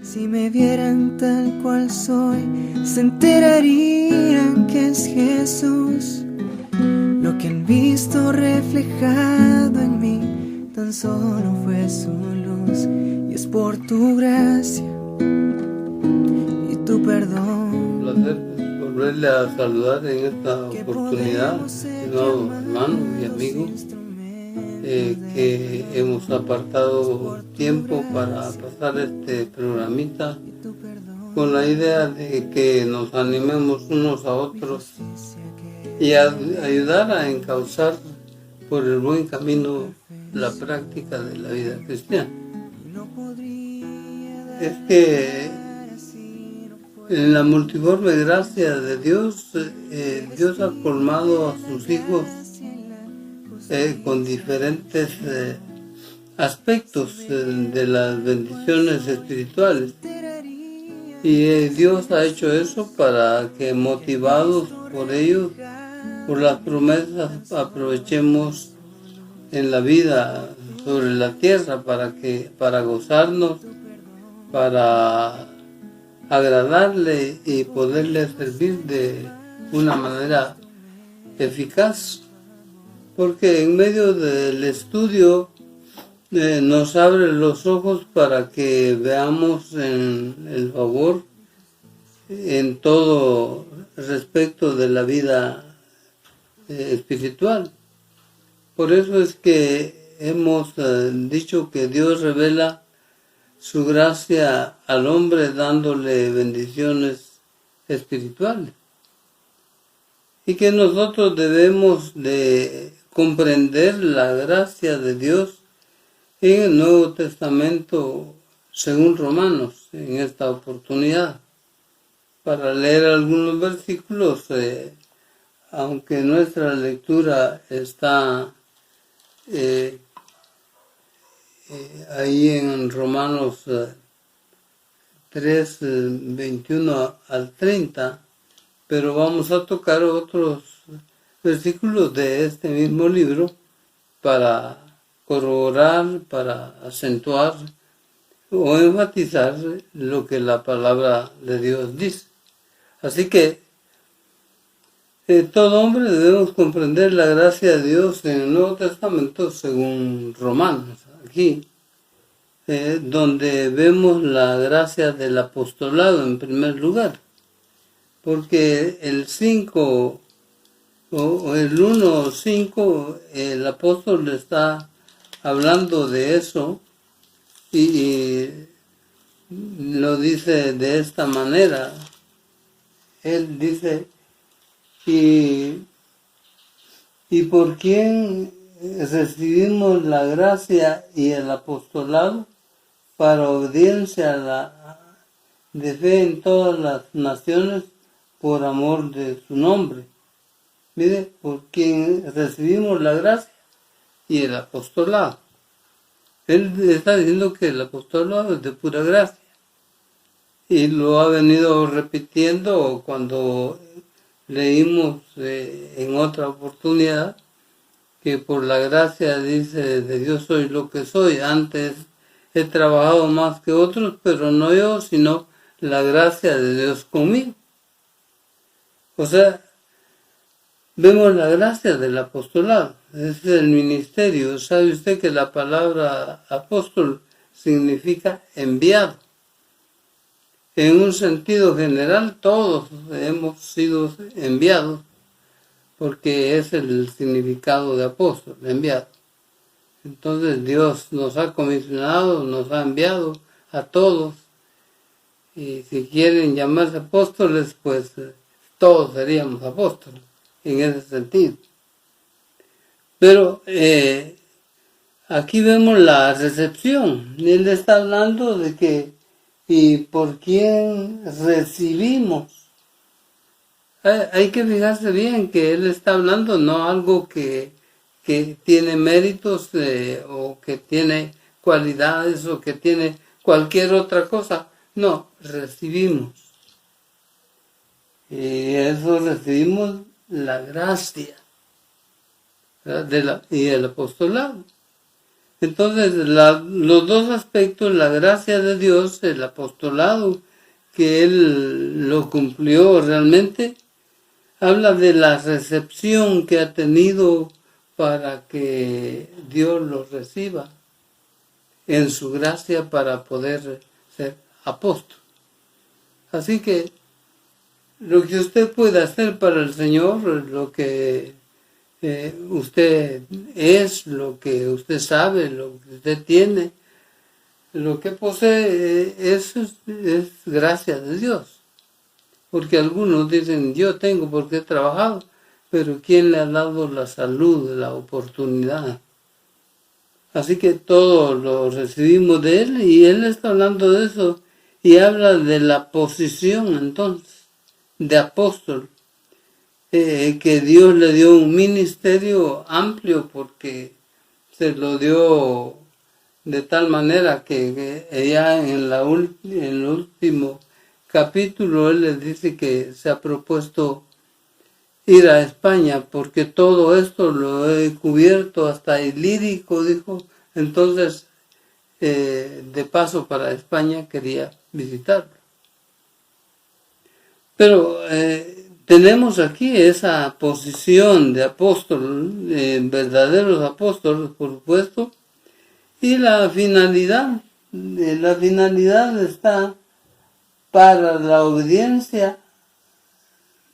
Si me vieran tal cual soy, se enterarían que es Jesús. Lo que han visto reflejado en mí tan solo fue su luz. Y es por tu gracia y tu perdón. Un placer volverle a saludar en esta oportunidad, estimados hermanos y amigos, que hemos apartado tiempo para pasar este programita con la idea de que nos animemos unos a otros y ayudar a encauzar por el buen camino la práctica de la vida cristiana. Es que en la multiforme gracia de Dios, Dios ha colmado a sus hijos con diferentes aspectos de las bendiciones espirituales. Y Dios ha hecho eso para que, motivados por ellos, por las promesas, aprovechemos en la vida sobre la tierra para gozarnos, para agradarle y poderle servir de una manera eficaz. Porque en medio del estudio nos abre los ojos para que veamos en el favor en todo respecto de la vida espiritual. Por eso es que hemos dicho que Dios revela su gracia al hombre dándole bendiciones espirituales. Y que nosotros debemos de comprender la gracia de Dios en el Nuevo Testamento según Romanos en esta oportunidad. Para leer algunos versículos, aunque nuestra lectura está ahí en Romanos 3, 21 al 30, pero vamos a tocar otros versículos de este mismo libro para corroborar, para acentuar o enfatizar lo que la palabra de Dios dice. Así que todo hombre debemos comprender la gracia de Dios en el Nuevo Testamento según Romanos, aquí, donde vemos la gracia del apostolado en primer lugar, porque el 5 o el 1:5, el apóstol está hablando de eso y lo dice de esta manera. Él dice, y por quién recibimos la gracia y el apostolado para obediencia de fe en todas las naciones por amor de su nombre. Mire, por quien recibimos la gracia y el apostolado. Él está diciendo que el apostolado es de pura gracia. Y lo ha venido repitiendo cuando leímos en otra oportunidad que por la gracia, dice, de Dios soy lo que soy. Antes he trabajado más que otros, pero no yo, sino la gracia de Dios conmigo. O sea, vemos la gracia del apostolado, es el ministerio. ¿Sabe usted que la palabra apóstol significa enviado? En un sentido general, todos hemos sido enviados, porque es el significado de apóstol, enviado. Entonces Dios nos ha comisionado, nos ha enviado a todos, y si quieren llamarse apóstoles, pues todos seríamos apóstoles, en ese sentido. Pero aquí vemos la recepción. Él está hablando de que y por quién recibimos. Hay que fijarse bien que él está hablando no algo que tiene méritos o que tiene cualidades o que tiene cualquier otra cosa. No, recibimos. Y eso recibimos la gracia y el apostolado. Entonces, los dos aspectos, la gracia de Dios, el apostolado, que Él lo cumplió realmente, habla de la recepción que ha tenido para que Dios lo reciba en su gracia para poder ser apóstol. Así que lo que usted puede hacer para el Señor, lo que usted es, lo que usted sabe, lo que usted tiene, lo que posee, eso es gracia de Dios. Porque algunos dicen, yo tengo porque he trabajado, pero ¿quién le ha dado la salud, la oportunidad? Así que todo lo recibimos de Él y Él está hablando de eso y habla de la posición entonces de apóstol, que Dios le dio un ministerio amplio porque se lo dio de tal manera que ya en el último capítulo Él les dice que se ha propuesto ir a España porque todo esto lo he cubierto hasta Ilírico, dijo. Entonces, de paso para España quería visitarlo. Pero tenemos aquí esa posición de apóstol, verdaderos apóstoles, por supuesto, y la finalidad está para la obediencia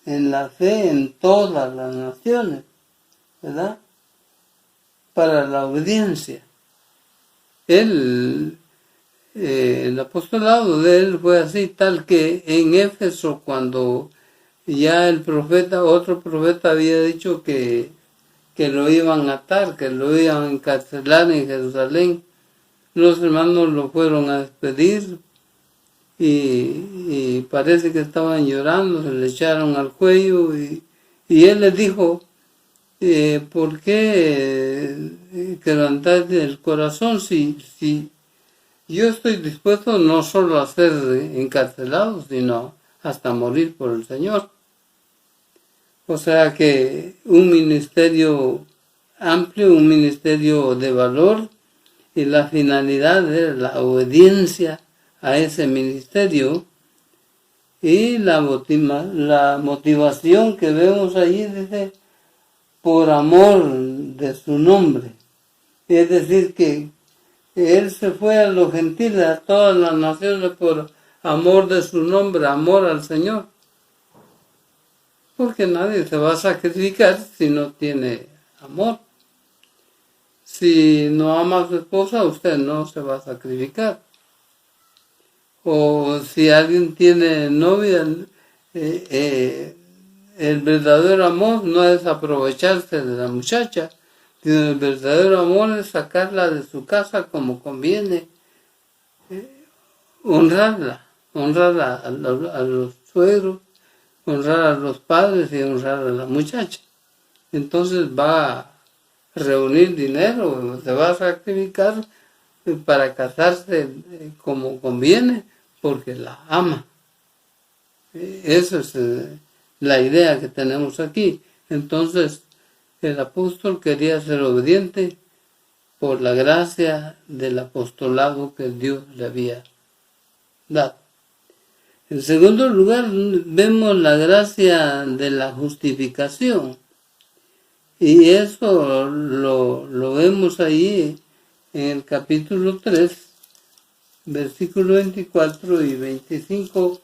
en la fe en todas las naciones, ¿verdad? Para la obediencia. El apostolado de él fue así, tal que en Éfeso, cuando ya otro profeta había dicho que lo iban a atar, que lo iban a encarcelar en Jerusalén, los hermanos lo fueron a despedir y parece que estaban llorando, se le echaron al cuello y él les dijo, ¿por qué quebrantaste el corazón si yo estoy dispuesto no solo a ser encarcelado, sino hasta morir por el Señor? O sea que un ministerio amplio, un ministerio de valor, y la finalidad es la obediencia a ese ministerio y la motivación que vemos allí dice por amor de su nombre. Es decir que él se fue a los gentiles, a todas las naciones por amor de su nombre, amor al Señor. Porque nadie se va a sacrificar si no tiene amor. Si no ama a su esposa, usted no se va a sacrificar. O si alguien tiene novia, el verdadero amor no es aprovecharse de la muchacha, sino el verdadero amor es sacarla de su casa como conviene, honrar a los suegros, honrar a los padres y honrar a la muchacha. Entonces va a reunir dinero, se va a sacrificar para casarse como conviene, porque la ama. Esa es la idea que tenemos aquí. Entonces, el apóstol quería ser obediente por la gracia del apostolado que Dios le había dado. En segundo lugar, vemos la gracia de la justificación. Y eso lo vemos ahí en el capítulo 3, versículos 24 y 25.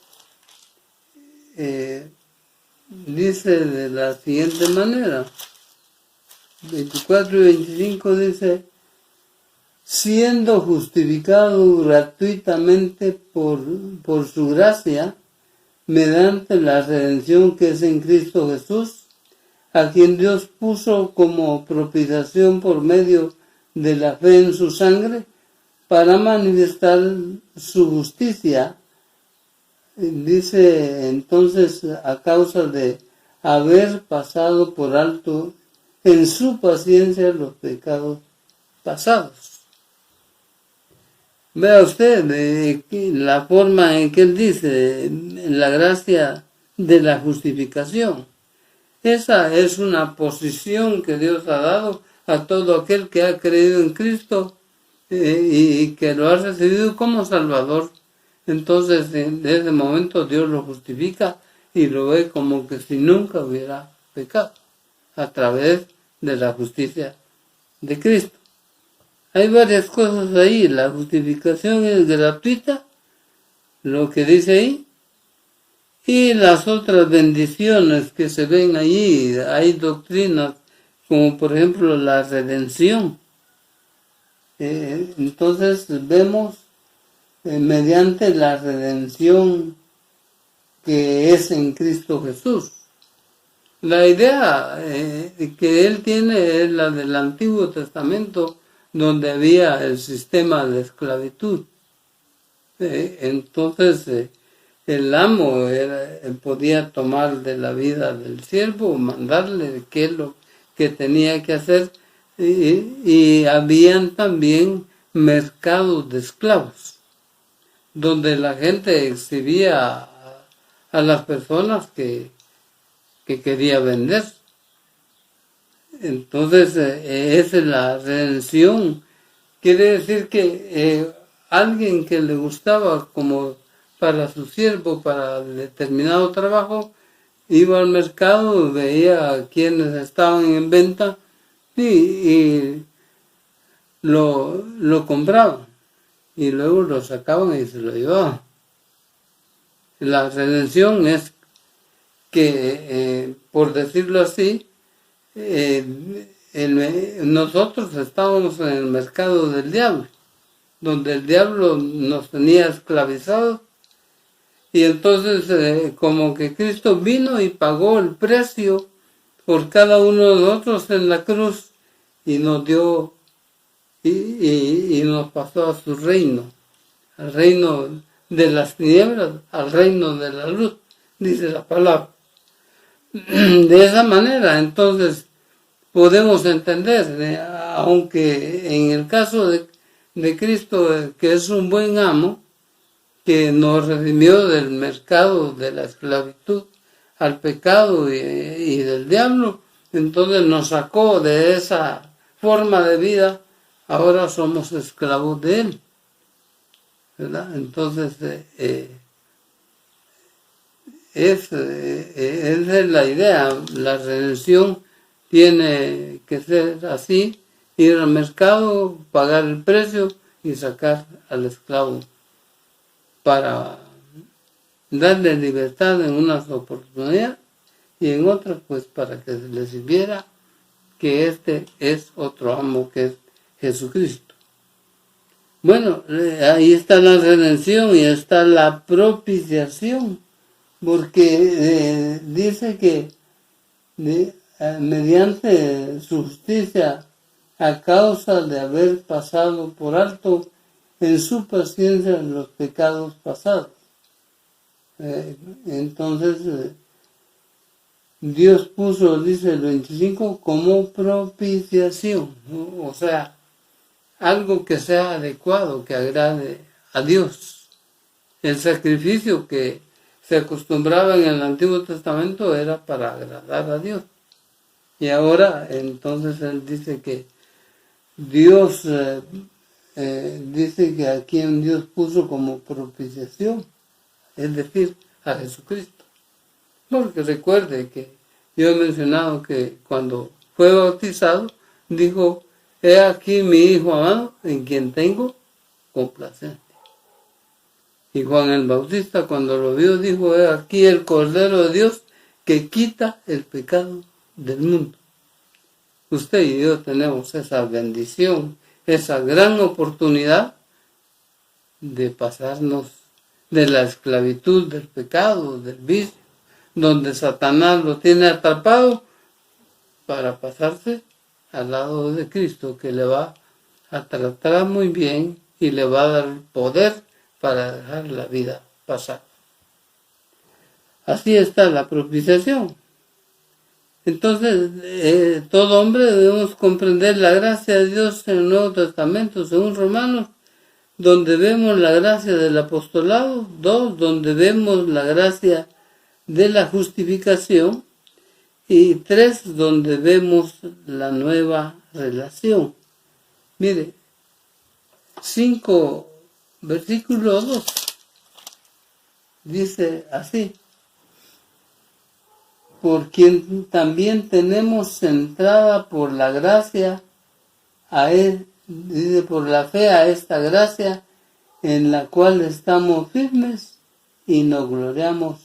Dice de la siguiente manera. 24 y 25 dice, siendo justificado gratuitamente por su gracia, mediante la redención que es en Cristo Jesús, a quien Dios puso como propiciación por medio de la fe en su sangre, para manifestar su justicia. Dice entonces, a causa de haber pasado por alto en su paciencia los pecados pasados. Vea usted la forma en que él dice la gracia de la justificación. Esa es una posición que Dios ha dado a todo aquel que ha creído en Cristo y que lo ha recibido como Salvador, entonces en ese momento Dios lo justifica y lo ve como que si nunca hubiera pecado, a través de la justicia de Cristo. Hay varias cosas ahí. La justificación es gratuita, lo que dice ahí, y las otras bendiciones que se ven allí. Hay doctrinas como por ejemplo la redención. Entonces vemos mediante la redención que es en Cristo Jesús. La idea que él tiene es la del Antiguo Testamento, donde había el sistema de esclavitud. Entonces el amo podía tomar de la vida del siervo, mandarle qué es lo que tenía que hacer, y habían también mercados de esclavos, donde la gente exhibía a las personas que quería vender. Entonces, esa es la redención. Quiere decir que alguien que le gustaba como para su siervo, para determinado trabajo, iba al mercado, veía a quienes estaban en venta y lo compraban. Y luego lo sacaban y se lo llevaban. La redención es que, por decirlo así, nosotros estábamos en el mercado del diablo, donde el diablo nos tenía esclavizados, y entonces como que Cristo vino y pagó el precio por cada uno de nosotros en la cruz y nos dio y nos pasó a su reino, al reino de las tinieblas, al reino de la luz, dice la palabra. De esa manera, entonces, podemos entender, aunque en el caso de Cristo, que es un buen amo, que nos redimió del mercado de la esclavitud al pecado y del diablo, entonces nos sacó de esa forma de vida, ahora somos esclavos de él, ¿verdad? Entonces, esa es la idea. La redención tiene que ser así: ir al mercado, pagar el precio y sacar al esclavo para darle libertad en unas oportunidades y en otras pues para que se le sirviera que este es otro amo, que es Jesucristo. Bueno, ahí está la redención y está la propiciación, porque dice que mediante su justicia, a causa de haber pasado por alto en su paciencia los pecados pasados. Entonces, Dios puso, dice el 25, como propiciación, ¿no? O sea, algo que sea adecuado, que agrade a Dios. El sacrificio que se acostumbraba en el Antiguo Testamento era para agradar a Dios. Y ahora, entonces, él dice que Dios, dice que a quien Dios puso como propiciación, es decir, a Jesucristo. Porque recuerde que yo he mencionado que cuando fue bautizado, dijo: he aquí mi Hijo amado, en quien tengo complacencia. Y Juan el Bautista, cuando lo vio, dijo: he aquí el Cordero de Dios que quita el pecado del mundo. Usted y yo tenemos esa bendición, esa gran oportunidad de pasarnos de la esclavitud del pecado, del vicio, donde Satanás lo tiene atrapado, para pasarse al lado de Cristo, que le va a tratar muy bien y le va a dar poder para dejar la vida pasar. Así está la propiciación. Entonces, todo hombre debemos comprender la gracia de Dios en el Nuevo Testamento, según Romanos, donde vemos la gracia del apostolado; 2, donde vemos la gracia de la justificación; y 3, donde vemos la nueva relación. Mire, 5, versículo 2, dice así: por quien también tenemos entrada por la gracia, dice, por la fe a esta gracia, en la cual estamos firmes y nos gloriamos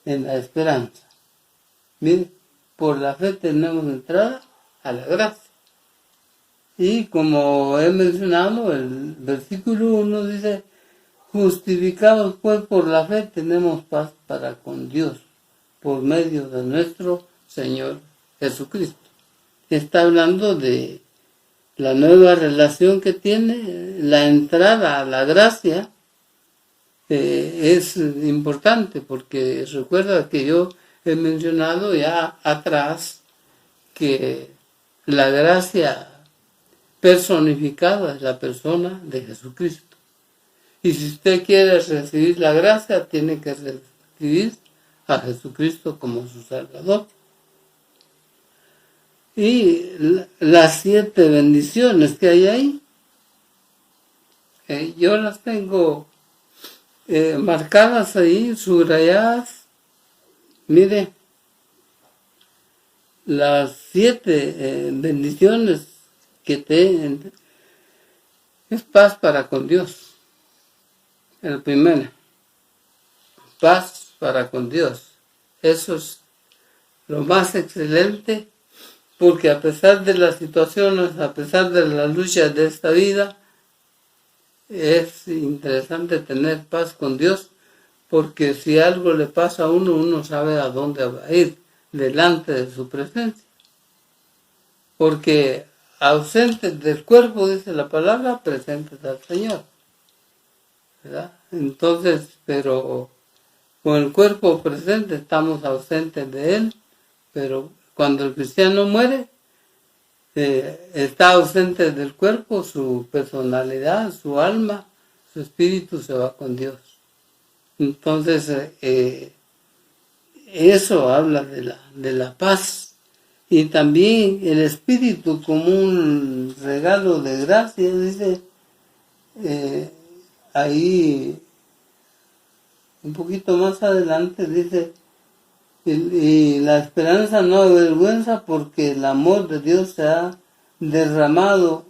en la esperanza. Mire, por la fe tenemos entrada a la gracia. Y como he mencionado, el versículo 1 dice: justificados pues por la fe tenemos paz para con Dios, por medio de nuestro Señor Jesucristo. Está hablando de la nueva relación que tiene, la entrada a la gracia. Es importante porque recuerda que yo he mencionado ya atrás que la gracia personificada es la persona de Jesucristo. Y si usted quiere recibir la gracia, tiene que recibir a Jesucristo como su Salvador. Y las 7 bendiciones que hay ahí, yo las tengo marcadas ahí, subrayadas. Mire, las 7 bendiciones que es paz para con Dios. El primero, paz para con Dios. Eso es lo más excelente, porque a pesar de las situaciones, a pesar de las luchas de esta vida, es interesante tener paz con Dios, porque si algo le pasa a uno, uno sabe a dónde va a ir, delante de su presencia. Porque ausentes del cuerpo, dice la palabra, presentes al Señor, ¿verdad? Entonces, pero con el cuerpo presente estamos ausentes de Él, pero cuando el cristiano muere, está ausente del cuerpo, su personalidad, su alma, su espíritu se va con Dios. Entonces, eso habla de la paz. Y también el espíritu como un regalo de gracia, dice ahí un poquito más adelante, dice: y la esperanza no avergüenza, porque el amor de Dios se ha derramado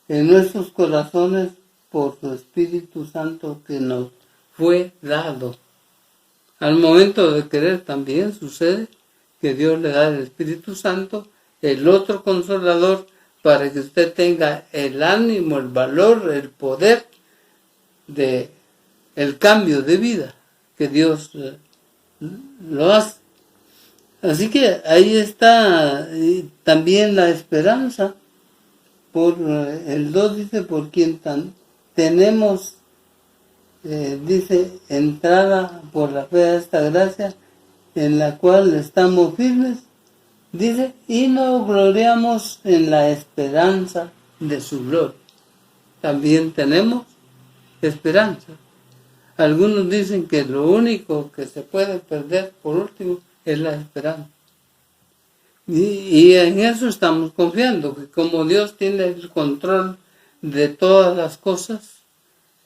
en nuestros corazones por su Espíritu Santo que nos fue dado. Al momento de querer también sucede que Dios le da el Espíritu Santo, el otro consolador, para que usted tenga el ánimo, el valor, el poder de el cambio de vida que Dios lo hace. Así que ahí está también la esperanza. Por el 2 dice: por quien tenemos, dice, entrada por la fe a esta gracia, en la cual estamos firmes, dice, y nos gloriamos en la esperanza de su gloria. También tenemos esperanza. Algunos dicen que lo único que se puede perder por último es la esperanza. Y en eso estamos confiando, que como Dios tiene el control de todas las cosas,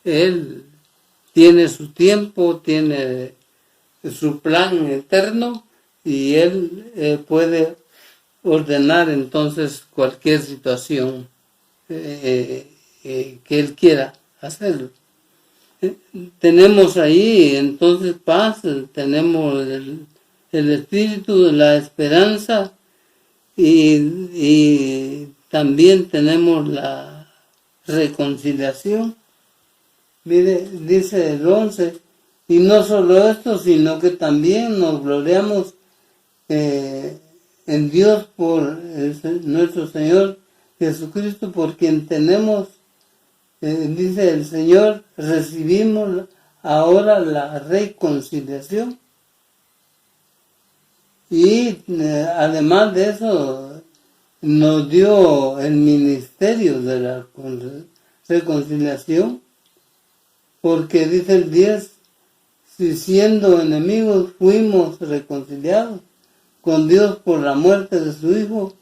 Él tiene su tiempo, tiene su plan eterno, y Él puede ordenar entonces cualquier situación que Él quiera hacerlo. Tenemos ahí entonces paz, tenemos el espíritu, la esperanza, y también tenemos la reconciliación. Mire, dice el 11, y no solo esto, sino que también nos gloriamos en Dios por nuestro Señor Jesucristo, por quien tenemos, dice el Señor, recibimos ahora la reconciliación. Y además de eso, nos dio el ministerio de la reconciliación, porque dice el 10, si siendo enemigos fuimos reconciliados con Dios por la muerte de su Hijo,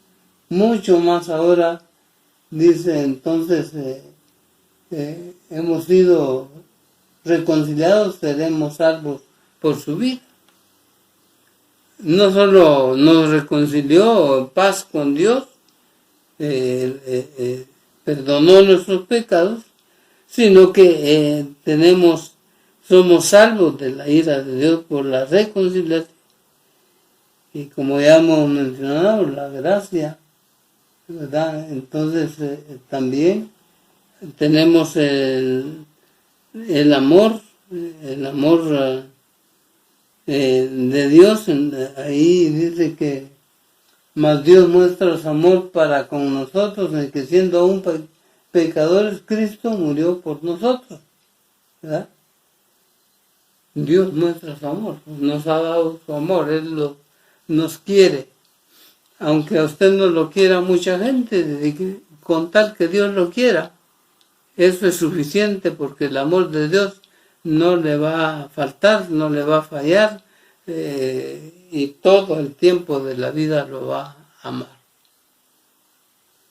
mucho más ahora dice entonces, hemos sido reconciliados, seremos salvos por su vida. No solo nos reconcilió en paz con Dios, perdonó nuestros pecados, sino que somos salvos de la ira de Dios por la reconciliación. Y como ya hemos mencionado, la gracia, ¿verdad? Entonces también tenemos el amor de Dios. Ahí dice que mas Dios muestra su amor para con nosotros, en que siendo aún pecadores, Cristo murió por nosotros, ¿verdad? Dios muestra su amor, nos ha dado su amor, Él nos quiere. Aunque a usted no lo quiera mucha gente, con tal que Dios lo quiera, eso es suficiente, porque el amor de Dios no le va a faltar, no le va a fallar, y todo el tiempo de la vida lo va a amar.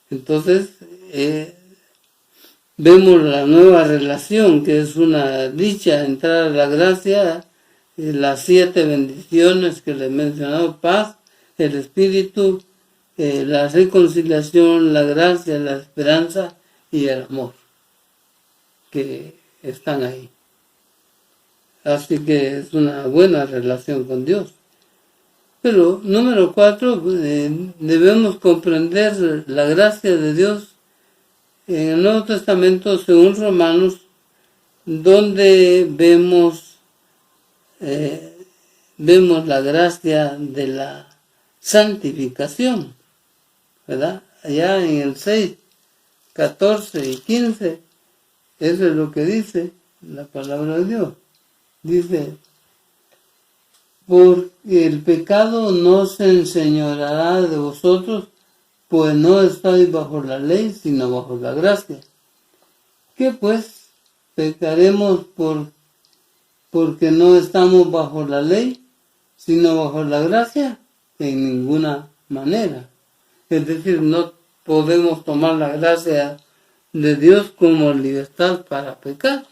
Entonces, vemos la nueva relación, que es una dicha entrar a la gracia, las 7 bendiciones que le he mencionado: paz, el Espíritu, la reconciliación, la gracia, la esperanza y el amor, que están ahí. Así que es una buena relación con Dios. Pero, número 4, debemos comprender la gracia de Dios en el Nuevo Testamento, según Romanos, donde vemos la gracia de la santificación, ¿verdad? Allá en el 6, 14 y 15, eso es lo que dice la palabra de Dios. Dice: porque el pecado no se enseñoreará de vosotros, pues no estáis bajo la ley, sino bajo la gracia. ¿Qué pues? ¿Pecaremos porque no estamos bajo la ley, sino bajo la gracia? En ninguna manera. Es decir, no podemos tomar la gracia de Dios como libertad para pecar,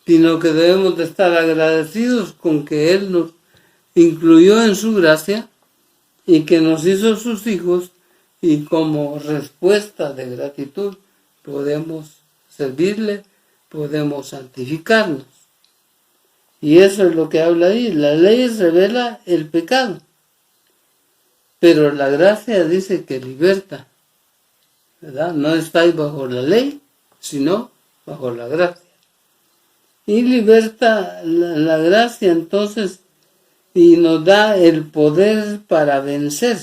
sino que debemos de estar agradecidos con que Él nos incluyó en su gracia y que nos hizo sus hijos, y como respuesta de gratitud podemos servirle, podemos santificarnos. Y eso es lo que habla ahí. La ley revela el pecado, pero la gracia dice que liberta, ¿verdad? No estáis bajo la ley, sino bajo la gracia. Y liberta la gracia entonces, y nos da el poder para vencer,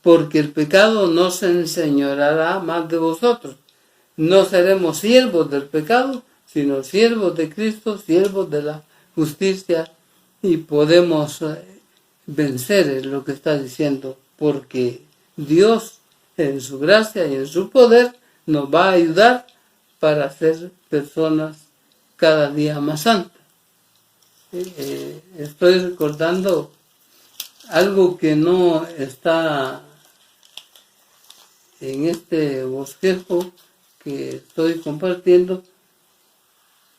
porque el pecado no se enseñoreará más de vosotros. No seremos siervos del pecado, sino siervos de Cristo, siervos de la justicia, y podemos vencer, es lo que está diciendo, porque Dios en su gracia y en su poder nos va a ayudar para ser personas cada día más santas. Estoy recordando algo que no está en este bosquejo que estoy compartiendo,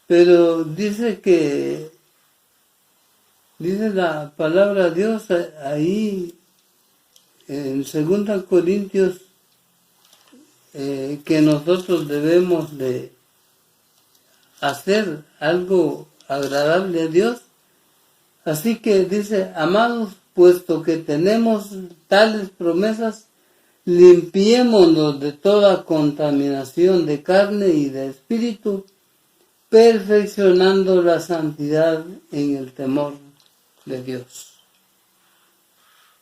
pero dice la palabra de Dios ahí en 2 Corintios, que nosotros debemos de hacer algo agradable a Dios. Así que dice: amados, puesto que tenemos tales promesas, limpiémonos de toda contaminación de carne y de espíritu, perfeccionando la santidad en el temor de Dios.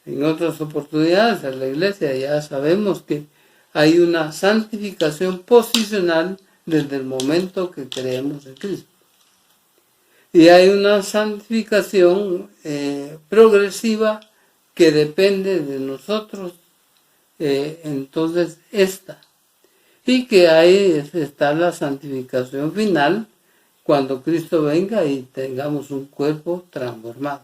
En otras oportunidades en la iglesia ya sabemos que hay una santificación posicional desde el momento que creemos en Cristo. Y hay una santificación progresiva que depende de nosotros, entonces esta. Y que ahí está la santificación final, cuando Cristo venga y tengamos un cuerpo transformado.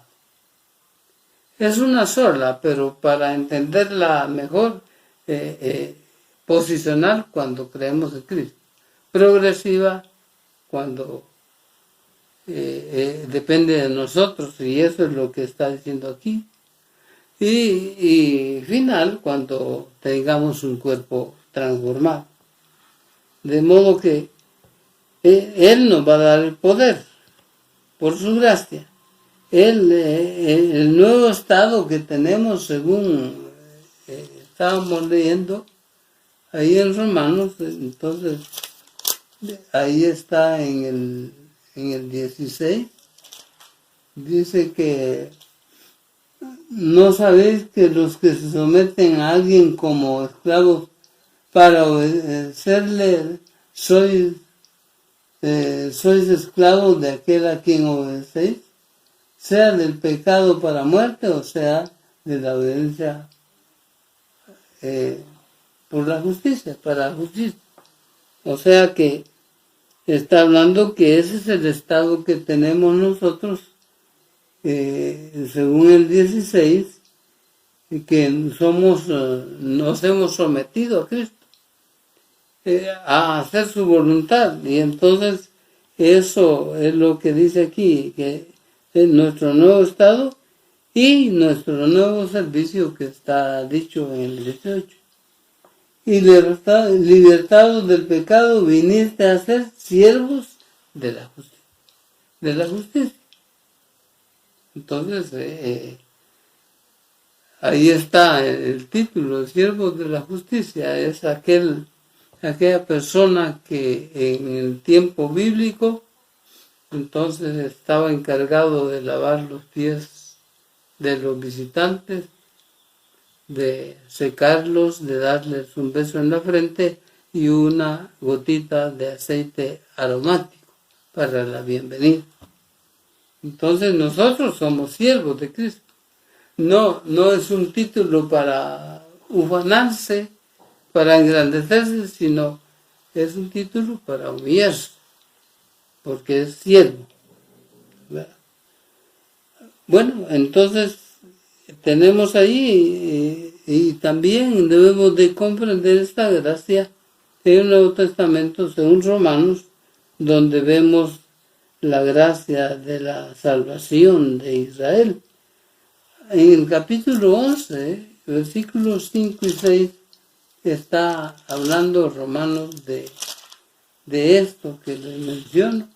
Es una sola, pero para entenderla mejor, posicional cuando creemos en Cristo, progresiva cuando depende de nosotros, y eso es lo que está diciendo aquí, y final cuando tengamos un cuerpo transformado. De modo que Él nos va a dar el poder por su gracia. El nuevo estado que tenemos, según estábamos leyendo ahí en Romanos, entonces ahí está en el 16, dice que no sabéis que los que se someten a alguien como esclavos para obedecerle sois esclavos de aquel a quien obedecéis, sea del pecado para muerte o sea de la obediencia por la justicia, para la justicia. O sea que está hablando que ese es el estado que tenemos nosotros, según el 16, que nos hemos sometido a Cristo, a hacer su voluntad. Y entonces eso es lo que dice aquí, que es nuestro nuevo estado y nuestro nuevo servicio que está dicho en el 18. Y libertados del pecado, viniste a ser siervos de la justicia. Entonces, ahí está el título, siervos de la justicia. Es aquella persona que en el tiempo bíblico entonces estaba encargado de lavar los pies de los visitantes, de secarlos, de darles un beso en la frente y una gotita de aceite aromático para la bienvenida. Entonces nosotros somos siervos de Cristo. No es un título para ufanarse, para engrandecerse, sino es un título para humillarse, porque es siervo. ¿Verdad? Bueno, entonces tenemos ahí y también debemos de comprender esta gracia en el Nuevo Testamento, según Romanos, donde vemos la gracia de la salvación de Israel. En el capítulo 11, versículos 5 y 6, está hablando Romanos de esto que les menciono,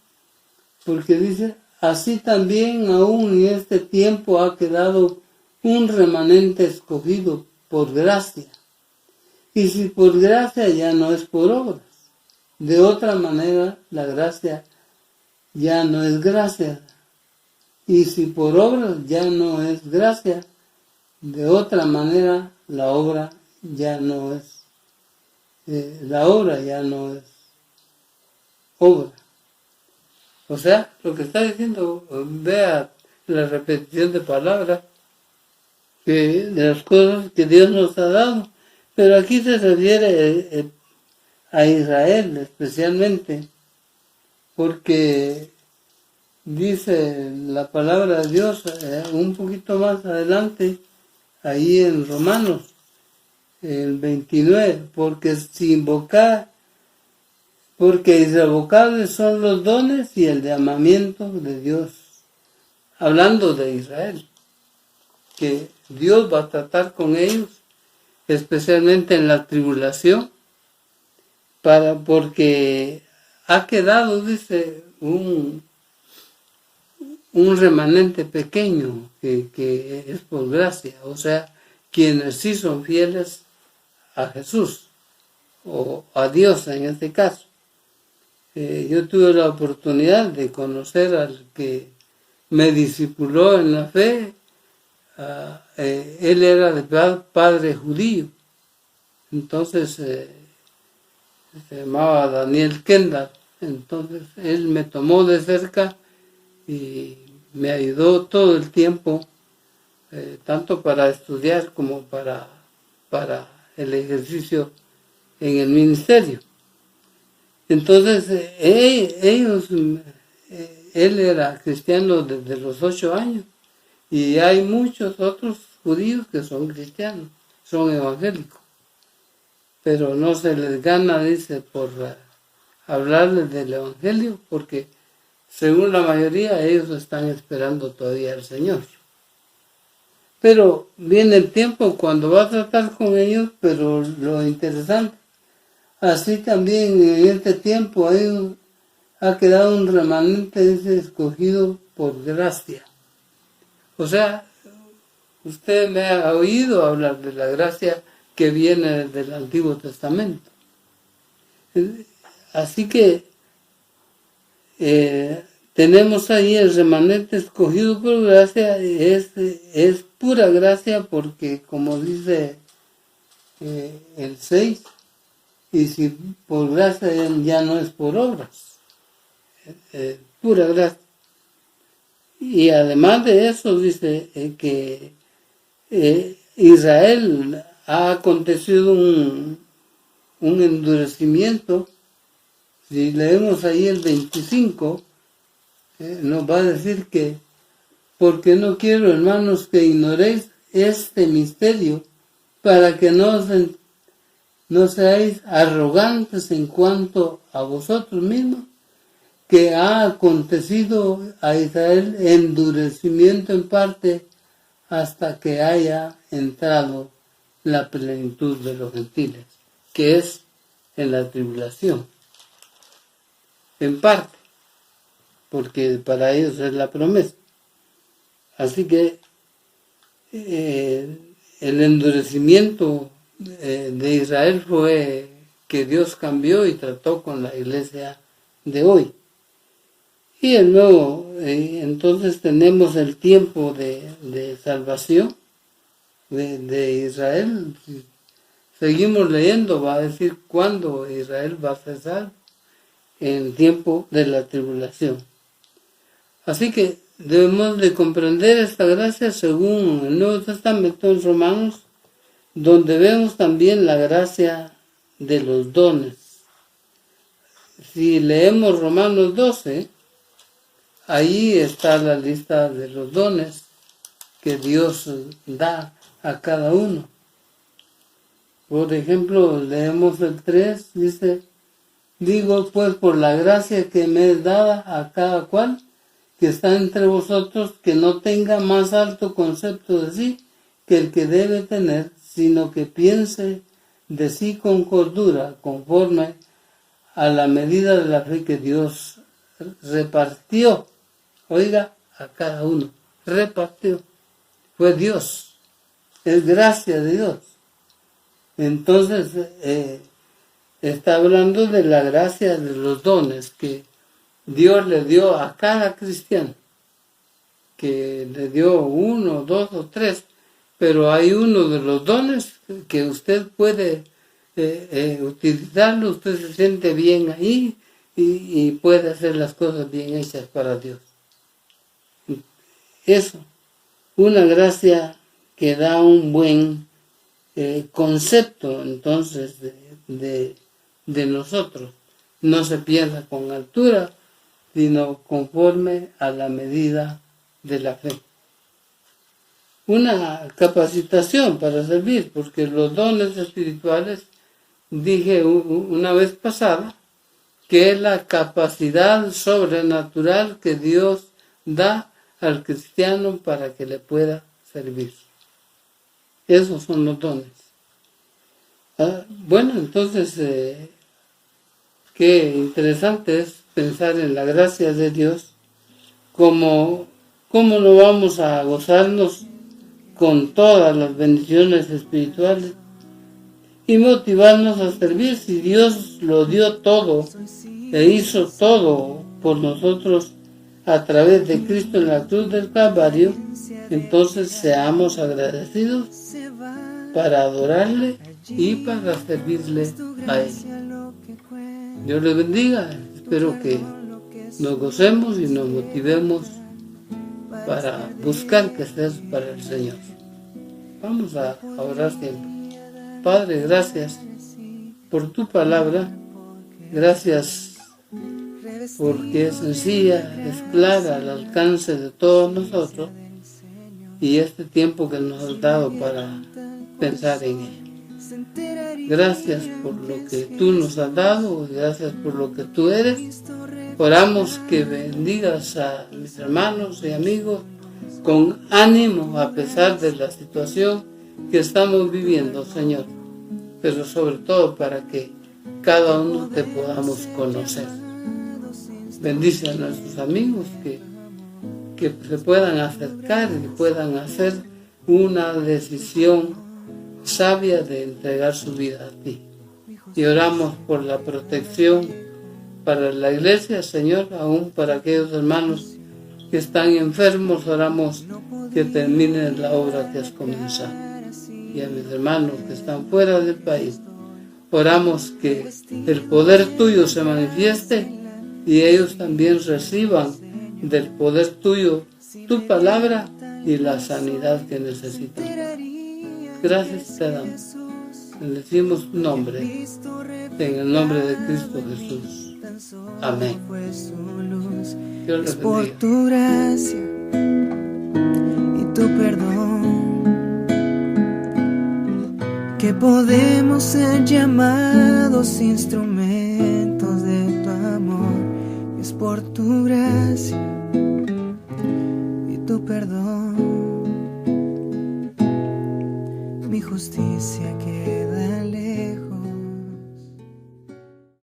porque dice: así también aún en este tiempo ha quedado un remanente escogido por gracia. Y si por gracia, ya no es por obras. De otra manera, la gracia ya no es gracia. Y si por obras, ya no es gracia. De otra manera, la obra ya no es obra. O sea, lo que está diciendo, vea la repetición de palabras, de las cosas que Dios nos ha dado. Pero aquí se refiere a Israel especialmente, porque dice la palabra de Dios un poquito más adelante, ahí en Romanos, el 29, porque irrevocables son los dones y el llamamiento de Dios. Hablando de Israel, que Dios va a tratar con ellos, especialmente en la tribulación, porque ha quedado, dice, un remanente pequeño que es por gracia, o sea, quienes sí son fieles a Jesús, o a Dios en este caso. Yo tuve la oportunidad de conocer al que me discipuló en la fe. Él era de padre judío, entonces se llamaba Daniel Kendall. Entonces él me tomó de cerca y me ayudó todo el tiempo, tanto para estudiar como para el ejercicio en el ministerio. Entonces él era cristiano desde los 8 años, y hay muchos otros judíos que son cristianos, son evangélicos. pero no se les gana, dice, por hablarles del Evangelio, porque según la mayoría ellos están esperando todavía al Señor. Pero viene el tiempo cuando va a tratar con ellos, pero lo interesante, así también en este tiempo ha quedado un remanente, dice, escogido por gracia. O sea, usted me ha oído hablar de la gracia que viene del Antiguo Testamento. Así que tenemos ahí el remanente escogido por gracia, es pura gracia porque, como dice el 6, y si por gracia ya no es por obras, pura gracia. Y además de eso dice que Israel ha acontecido un endurecimiento. Si leemos ahí el 25, nos va a decir que, porque no quiero, hermanos, que ignoréis este misterio, para que no seáis arrogantes en cuanto a vosotros mismos, que ha acontecido a Israel endurecimiento en parte hasta que haya entrado la plenitud de los gentiles, que es en la tribulación. En parte, porque para ellos es la promesa. Así que el endurecimiento de Israel fue que Dios cambió y trató con la iglesia de hoy. Y el nuevo, entonces tenemos el tiempo de salvación de Israel. Si seguimos leyendo, va a decir cuándo Israel va a ser salvo, en el tiempo de la tribulación. Así que debemos de comprender esta gracia según el Nuevo Testamento en Romanos, donde vemos también la gracia de los dones. Si leemos Romanos 12, ahí está la lista de los dones que Dios da a cada uno. Por ejemplo, leemos el 3, dice: digo pues por la gracia que me es dada a cada cual que está entre vosotros, que no tenga más alto concepto de sí que el que debe tener, sino que piense de sí con cordura, conforme a la medida de la fe que Dios repartió. Oiga, a cada uno, repartió. Fue Dios, es gracia de Dios. Entonces, está hablando de la gracia de los dones que Dios le dio a cada cristiano, que le dio 1, 2 o 3, pero hay uno de los dones que usted puede utilizarlo, usted se siente bien ahí y puede hacer las cosas bien hechas para Dios. Eso, una gracia que da un buen concepto entonces de nosotros. No se piensa con altura, sino conforme a la medida de la fe. Una capacitación para servir, porque los dones espirituales, dije una vez pasada, que es la capacidad sobrenatural que Dios da al cristiano para que le pueda servir. Esos son los dones. Bueno, entonces, qué interesante es pensar en la gracia de Dios, cómo no vamos a gozarnos con todas las bendiciones espirituales y motivarnos a servir. Si Dios lo dio todo e hizo todo por nosotros a través de Cristo en la cruz del Calvario, entonces seamos agradecidos para adorarle y para servirle a Él. Dios les bendiga. Espero que nos gocemos y nos motivemos para buscar crecer para el Señor. Vamos a orar siempre. Padre, gracias por tu palabra. Gracias porque es sencilla, es clara al alcance de todos nosotros y este tiempo que nos has dado para pensar en ella. Gracias por lo que tú nos has dado, gracias por lo que tú eres. Oramos que bendigas a mis hermanos y amigos con ánimo a pesar de la situación que estamos viviendo, Señor. Pero sobre todo para que cada uno te podamos conocer. Bendice a nuestros amigos que se puedan acercar y puedan hacer una decisión sabia de entregar su vida a ti. Y oramos por la protección para la iglesia, Señor, aún para aquellos hermanos que están enfermos. Oramos que terminen la obra que has comenzado. Y a mis hermanos que están fuera del país, oramos que el poder tuyo se manifieste y ellos también reciban del poder tuyo tu palabra y la sanidad que necesitan. Gracias te damos. Bendecimos tu nombre, en el nombre de Cristo Jesús. Amén. Dios les Es por bendiga. tu gracia y tu perdón que podemos ser llamados instrumentos de tu amor. Es por tu gracia y tu perdón, mi justicia que